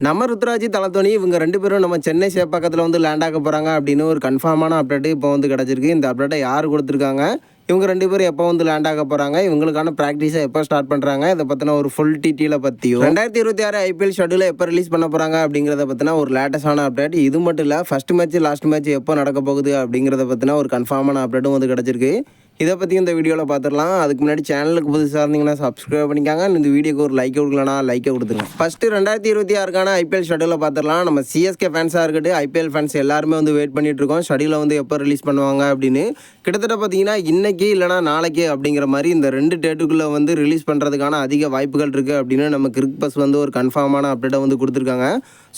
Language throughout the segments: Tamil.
நம்ம ருத்ராஜ், தல தோனி இவங்க 2 பேரும் நம்ம சென்னை சேப்பாக்கத்தில் வந்து லேண்ட் ஆக போகிறாங்க அப்படின்னு ஒரு கன்ஃபார்மான அப்டேட் இப்போ வந்து கிடச்சிருக்கு. இந்த அப்டேட்டை யார் கொடுத்துருக்காங்க, இவங்க 2 பேரும் எப்போ வந்து லேண்ட் ஆக போகிறாங்க, இவங்களுக்கான ப்ராக்டிஸை எப்போ ஸ்டார்ட் பண்ணுறாங்க, இதை பற்றின ஒரு ஃபுல் டீட்டெயிலை பற்றியும் 2026 ஐபிஎல் ஷெட்யூலை எப்போ ரிலீஸ் பண்ண போகிறாங்க அப்படிங்கிறத பற்றின ஒரு லேட்டஸ்டான அப்டேட். இது மட்டும் இல்லை, ஃபஸ்ட் மேட்ச் லாஸ்ட் மேட்ச் எப்போ நடக்க போகுது அப்படிங்கிறத பற்றின ஒரு கன்ஃபார்மான அப்டேட்டும் வந்து கிடச்சிருக்கு. இதை பற்றி இந்த வீடியோவில் பார்த்துடலாம். அதுக்கு முன்னாடி சேனலுக்கு புதுசாக இருந்தீங்கன்னா சப்ஸ்கிரைப் பண்ணிக்காங்க. இந்த வீடியோக்கு ஒரு லைக்கை கொடுக்கலனா லைக்கை கொடுத்துருங்க. ஃபஸ்ட்டு 2026க்கான ஐபிஎல் ஷெட்யூலில் பார்த்துடலாம். நம்ம சிஎஸ்கே ஃபேன்ஸாக இருக்கட்டும், ஐபிஎல் ஃபேன்ஸ் எல்லாருமே வந்து வெயிட் பண்ணிட்டு இருக்கோம் ஷெட்யூலை வந்து எப்போ ரிலீஸ் பண்ணுவாங்க அப்படின்னு. கிட்டத்தட்ட பார்த்தீங்கன்னா இன்னைக்கு இல்லைனா நாளைக்கு அப்படிங்கிற மாதிரி இந்த 2 டேட்டுக்குள்ளே வந்து ரிலீஸ் பண்ணுறதுக்கான அதிக வாய்ப்புகள் இருக்குது அப்படின்னு நம்ம கிரிக் பஸ் வந்து ஒரு கன்ஃபார்மான அப்டேட்டை வந்து கொடுத்துருக்காங்க.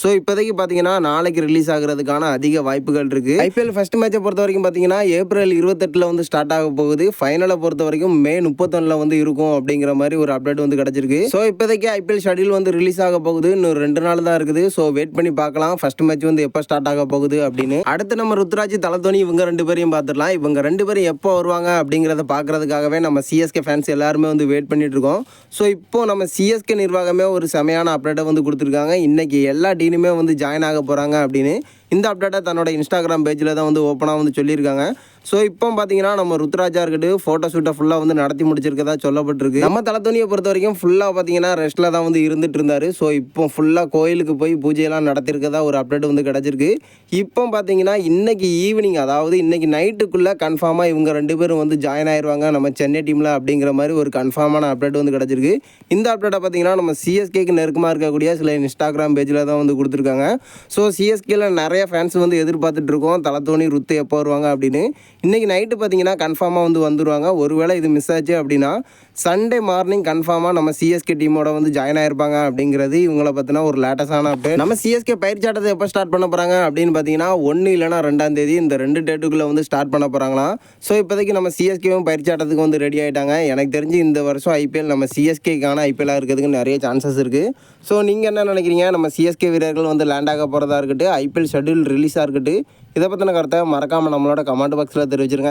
ஸோ இப்போதைக்கு பார்த்தீங்கன்னா நாளைக்கு ரிலீஸ் ஆகிறதுக்கான அதிக வாய்ப்புகள் இருக்குது. ஐபிஎல் ஃபஸ்ட் மேட்சை பொறுத்த வரைக்கும் பார்த்தீங்கன்னா ஏப்ரல் 28 வந்து ஸ்டார்ட் ஆக போகுது. ஃபைனலை பொறுத்த வரைக்கும் மே 31 வந்து இருக்கும் அப்படிங்கிற மாதிரி ஒரு அப்டேட் வந்து கிடச்சிருக்கு. ஸோ இப்போதைக்கு ஐபிஎல் ஷெட்யூல் வந்து ரிலீஸ் ஆக போகுது. இன்னும் 2 நாள் தான் இருக்குது. ஸோ வெயிட் பண்ணி பார்க்கலாம் ஃபர்ஸ்ட் மேட்ச் வந்து எப்போ ஸ்டார்ட் ஆக போகுது அப்படின்னு. அடுத்து நம்ம ருத்ராஜ், தல தோனி இவங்க 2 பேரையும் பார்த்துடலாம். இவங்க 2 பேரும் எப்போ வருவாங்க அப்படிங்கிறத பார்க்கறதுக்காகவே நம்ம சிஎஸ்கே ஃபேன்ஸ் எல்லாருமே வந்து வெயிட் பண்ணிட்டு இருக்கோம். ஸோ இப்போ நம்ம சிஎஸ்கே நிர்வாகமே ஒரு செமையான அப்டேட்டை வந்து கொடுத்துருக்காங்க. இன்னைக்கு எல்லா டீனுமே வந்து ஜாயின் ஆக போகிறாங்க அப்படின்னு இந்த அப்டேட்டை தன்னோட இன்ஸ்டாகிராம் பேஜில் தான் வந்து ஓப்பனாக வந்து சொல்லியிருக்காங்க. ஸோ இப்போ பார்த்தீங்கன்னா நம்ம ருத்ராஜா இருக்கட்டும் ஃபோட்டோ ஷூட்டை ஃபுல்லாக வந்து நடத்தி முடிச்சிருக்கதா சொல்லப்பட்டிருக்கு. நம்ம தல தோனியை பொறுத்த வரைக்கும் ஃபுல்லாக பார்த்தீங்கன்னா ரெஸ்ட்டில் தான் வந்து இருந்துட்டு இருந்தார். ஸோ இப்போ ஃபுல்லாக கோயிலுக்கு போய் பூஜையெல்லாம் நடத்திருக்கதா ஒரு அப்டேட் வந்து கிடச்சிருக்கு. இப்போ பார்த்தீங்கன்னா இன்னைக்கு ஈவினிங், அதாவது இன்னைக்கு நைட்டுக்குள்ளே கன்ஃபார்மாக இவங்க 2 பேரும் வந்து ஜாயின் ஆயிடுவாங்க நம்ம சென்னை டீமில் அப்படிங்கிற மாதிரி ஒரு கன்ஃபார்மான அப்டேட் வந்து கிடச்சிருக்கு. இந்த அப்டேட்டை பார்த்தீங்கன்னா நம்ம சிஎஸ்கேக்கு நெருக்கமாக இருக்கக்கூடிய சில இன்ஸ்டாகிராம் பேஜில் தான் வந்து கொடுத்துருக்காங்க. ஸோ சிஎஸ்கேல நிறைய ஃபேன்ஸ் வந்து எதிர்பார்த்துட்டு இருக்கோம் தல தோனி, ருத்து எப்போ வருவாங்க அப்படின்னு. இன்றைக்கி நைட்டு பார்த்தீங்கன்னா கன்ஃபார்மாக வந்து வந்துடுவாங்க. ஒருவேளை இது மிஸ் ஆச்சு அப்படின்னா சண்டே மார்னிங் கன்ஃபார்மாக நம்ம சிஎஸ்கே டீமோட வந்து ஜாயின் ஆயிருப்பாங்க அப்படிங்கிறது இவங்களை பற்றின ஒரு லேட்டஸ்டான அப்டேட். நம்ம சிஎஸ்கே பயிற்சியாட்டத்தை எப்போ ஸ்டார்ட் பண்ண போகிறாங்க அப்படின்னு பார்த்தீங்கன்னா 1 இல்லைனா 2ஆம் தேதி இந்த 2 டேட்டுக்குள்ளே வந்து ஸ்டார்ட் பண்ண போகிறாங்களாம். ஸோ இப்போதைக்கு நம்ம சிஎஸ்கேவும் பயிற்சியாட்டத்துக்கு வந்து ரெடி ஆகிட்டாங்க. எனக்கு தெரிஞ்சு இந்த வருஷம் ஐபிஎல் நம்ம சிஎஸ்கேக்கான ஐபிஎல்லாக இருக்கிறதுக்கு நிறைய சான்சஸ் இருக்குது. ஸோ நீங்கள் என்ன நினைக்கிறீங்க? நம்ம சிஎஸ்கே வீரர்கள் வந்து லேண்ட் ஆக போகிறதா இருக்கட்டும், ஐபிஎல் ஷெட்யூல் ரிலீஸாக இருக்கட்டும், இதை பற்றின கருத்தை மறக்காமல் நம்மளோட கமெண்ட் பாக்ஸில் தெரிவிச்சிருங்க.